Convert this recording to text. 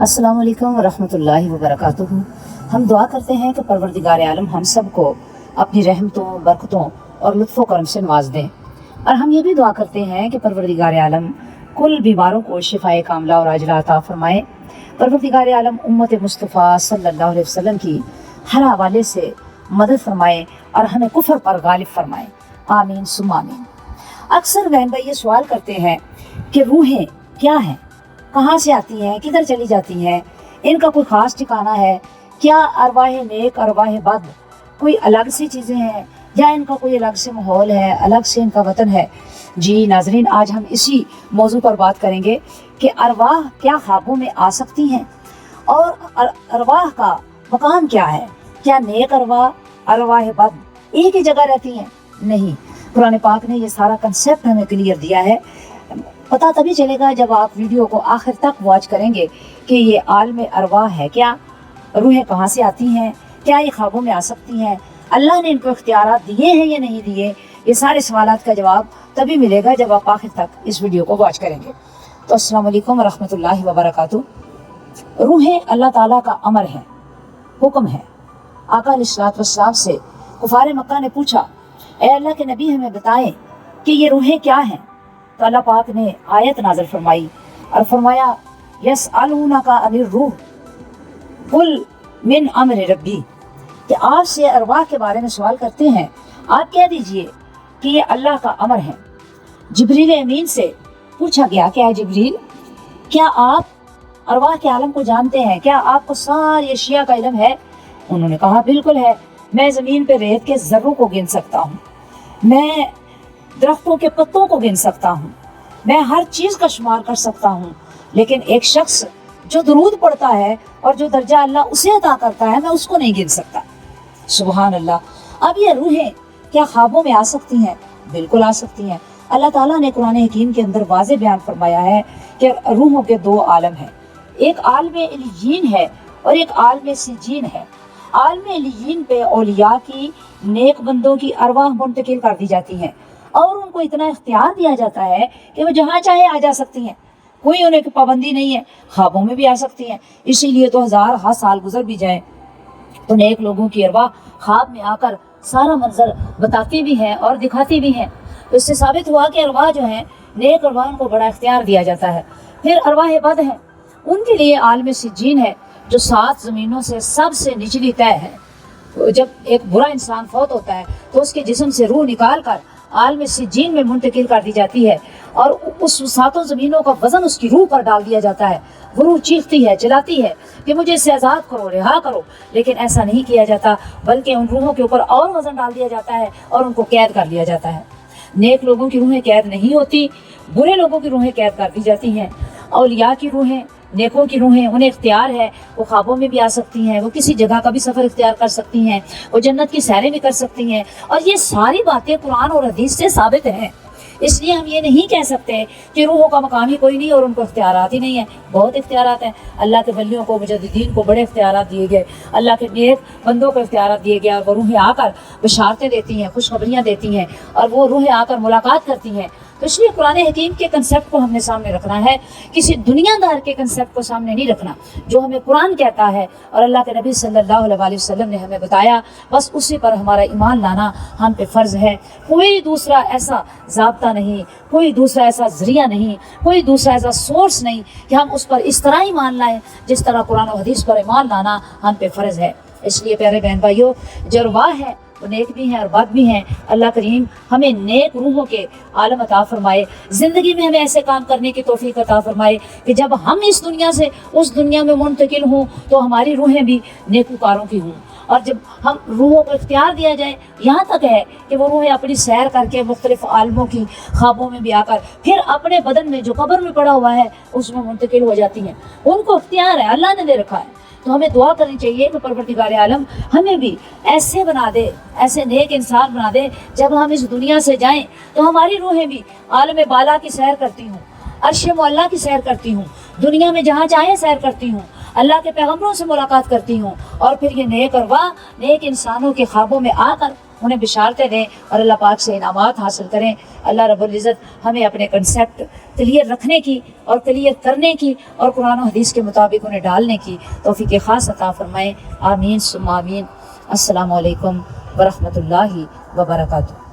अस्सलाम वालेकुम वरहमतुल्लाहि वबरकातुहू। हम दुआ करते हैं कि परवरदिगार आलम हम सब को अपनी रहमतों, बरकतों और लुत्फ़ो करम से नवाज दें। और हम ये भी दुआ करते हैं कि परवरदिगार आलम कुल बीमारों को शिफाए कामला और आजिला अता फरमाए। परवरदिगार आलम उम्मत मुस्तफ़ा सल्लल्लाहु अलैहि वसल्लम की हर हवाले से मदद फरमाए और हमें कुफर पर गालिब फरमाए। आमीन सुम्मा आमीन। अक्सर बहन भाई ये सवाल करते हैं कि रूहें क्या हैं, कहाँ से आती हैं, किधर चली जाती हैं, इनका कोई ख़ास ठिकाना है क्या, अरवाह नेक अरवाह बद कोई अलग सी चीज़ें हैं या इनका कोई अलग से माहौल है, अलग से इनका वतन है। जी नाजरीन, आज हम इसी मौजू पर बात करेंगे कि अरवाह क्या ख्वाबों में आ सकती हैं और अरवाह का मकाम क्या है। क्या नेक अरवाह अरवाह बद एक ही जगह रहती हैं? नहीं, कुरान पाक ने ये सारा कंसेप्ट हमें क्लियर दिया है। पता तभी चलेगा जब आप वीडियो को आखिर तक वॉच करेंगे कि ये आलम अरवाह है क्या, रूहें कहाँ से आती हैं, क्या ये ख्वाबों में आ सकती हैं, अल्लाह ने इनको इख्तियारात दिए हैं या नहीं दिए। ये सारे सवालात का जवाब तभी मिलेगा जब आप आखिर तक इस वीडियो को वॉच करेंगे। तो अस्सलाम वालेकुम रहमतुल्लाहि व बरकातुहू। रूहें अल्लाह ताला का अमर है, हुक्म है। आका अलैहिस्सलातु वस्सलाम से कुफार मक्का ने पूछा, ए अल्लाह के नबी हमें बताएं कि ये रूहें क्या हैं। तो अल्लाह पाक ने आयत नाज़िल फरमाई और फरमाया, यसअलूनका अनिर रूह कुल मिन अम्रि रब्बी, कि आपसे अरवाह के बारे में सवाल करते हैं, आप कह दीजिए कि ये अल्लाह का अमर है। जिब्रील अमीन से पूछा गया, क्या है जिब्रील, क्या आप अरवाह के आलम को जानते हैं, क्या आपको सारी अशिया का इल्म है? उन्होंने कहा बिल्कुल है, मैं ज़मीन पे रेत के ज़र्रों को गिन सकता हूँ, मैं दरख्तों के पत्तों को गिन सकता हूँ, मैं हर चीज़ का शुमार कर सकता हूँ। लेकिन एक शख्स जो दरूद पढ़ता है और जो दर्जा अल्लाह उसे अता करता है, मैं उसको नहीं गिन सकता। सुभान अल्लाह। अब ये रूहें क्या ख्वाबों में आ सकती हैं? बिल्कुल आ सकती हैं। अल्लाह ताला ने कुरान हकीम के अंदर वाज़े बयान फरमाया है कि रूहों के दो आलम हैं, एक आलम इल्लीयीन है और एक आलम सिज्जीन है। आलम इल्लीयीन पे औलिया की, नेक बंदों की अरवाह मुंतकिल कर दी जाती हैं और उनको इतना इख्तियार दिया जाता है कि वो जहाँ चाहे आ जा सकती हैं, कोई उन्हें पाबंदी नहीं है, ख्वाबों में भी आ सकती हैं। इसीलिए तो हज़ार साल गुजर भी जाएं तो नेक लोगों की अरवाह ख्वाब में आकर सारा मंजर बताती भी हैं और दिखाती भी हैं। तो इससे साबित हुआ कि अरवाह जो है, नेक अरवाह को बड़ा इख्तियार दिया जाता है। फिर अरवाह बद है, उनके लिए आलम सिज्जीन है जो 7 ज़मीनों से सबसे निचली तय है। तो जब एक बुरा इंसान फौत होता है तो उसके जिस्म से रूह निकाल कर आलम सिज्जीन में मुंतकिल कर दी जाती है और उस 7 ज़मीनों का वज़न उसकी रूह पर डाल दिया जाता है। वो रूह चीखती है, चिल्लाती है कि मुझे इससे आज़ाद करो, रिहा करो। लेकिन ऐसा नहीं किया जाता, बल्कि उन रूहों के ऊपर और वज़न डाल दिया जाता है और उनको कैद कर लिया जाता है। नेक लोगों की रूहें कैद नहीं होती, बुरे लोगों की रूहें कैद कर दी जाती हैं। औलिया की रूहें, नेकों की रूहें, उन्हें इख्तियार है, वो ख्वाबों में भी आ सकती हैं, वो किसी जगह का भी सफ़र इख्तियार कर सकती हैं, वो जन्नत की सैरें भी कर सकती हैं। और ये सारी बातें कुरान और हदीस से साबित हैं। इसलिए हम ये नहीं कह सकते कि रूहों का मकाम ही कोई नहीं और उनको इख्तियारात ही नहीं है। बहुत इख्तियारात हैं। अल्लाह के वलियों को, मुजद्दिदीन को बड़े इख्तियारात दिए गए, अल्लाह के नेक बंदों को इख्तियारात दिए गए और वो रूहें आकर बशारतें देती हैं, खुशखबरियाँ देती हैं और वो रूहें आकर मुलाकात करती हैं। तो इसलिए कुरान हकीम के कंसेप्ट को हमने सामने रखना है, किसी दुनियादार के कंसेप्ट को सामने नहीं रखना। जो हमें कुरान कहता है और अल्लाह के नबी सल्लल्लाहु अलैहि वसल्लम ने हमें बताया, बस उसी पर हमारा ईमान लाना हम पे फ़र्ज़ है। कोई दूसरा ऐसा ज़ाब्ता नहीं, कोई दूसरा ऐसा ज़रिया नहीं, कोई दूसरा ऐसा सोर्स नहीं कि हम उस पर इस तरह ईमान लाएँ जिस तरह कुरान और हदीस पर ईमान लाना हम पे फ़र्ज़ है। इसलिए प्यारे बहन भाइयों, जो अरवाह है वो नेक भी हैं और बद भी हैं। अल्लाह करीम हमें नेक रूहों के आलम अता फरमाए, ज़िंदगी में हमें ऐसे काम करने की तौफीक अता फरमाए कि जब हम इस दुनिया से उस दुनिया में मुंतकिल हों तो हमारी रूहें भी नेकूकारों की हों। और जब हम रूहों को इख्तियार दिया जाए, यहाँ तक है कि वो रूहें अपनी सैर करके मुख्तलिफ आलमों की ख्वाबों में भी आकर फिर अपने बदन में जो कब्र में पड़ा हुआ है उसमें मुंतकिल हो जाती हैं। उनको इख्तियार है, अल्लाह ने दे रखा है। तो हमें दुआ करनी चाहिए कि परवरदिगार आलम हमें भी ऐसे बना दे, ऐसे नेक इंसान बना दे, जब हम इस दुनिया से जाएं तो हमारी रूहें भी आलम बाला की सैर करती हूँ, अर्श मौला की सैर करती हूँ, दुनिया में जहाँ चाहे सैर करती हूँ, अल्लाह के पैगम्बरों से मुलाकात करती हूँ और फिर ये नेक अरवाह नेक इंसानों के ख्वाबों में आकर उन्हें बिशारतें दें और अल्लाह पाक से इनामात हासिल करें। अल्लाह रब्बुल इज़्ज़त हमें अपने कंसेप्ट کلیئر رکھنے کی اور کلیئر کرنے کی اور قرآن و حدیث کے مطابق انہیں ڈالنے کی توفیق خاص عطا فرمائیں، آمین ثم آمین۔ السلام علیکم ورحمۃ اللہ وبرکاتہ۔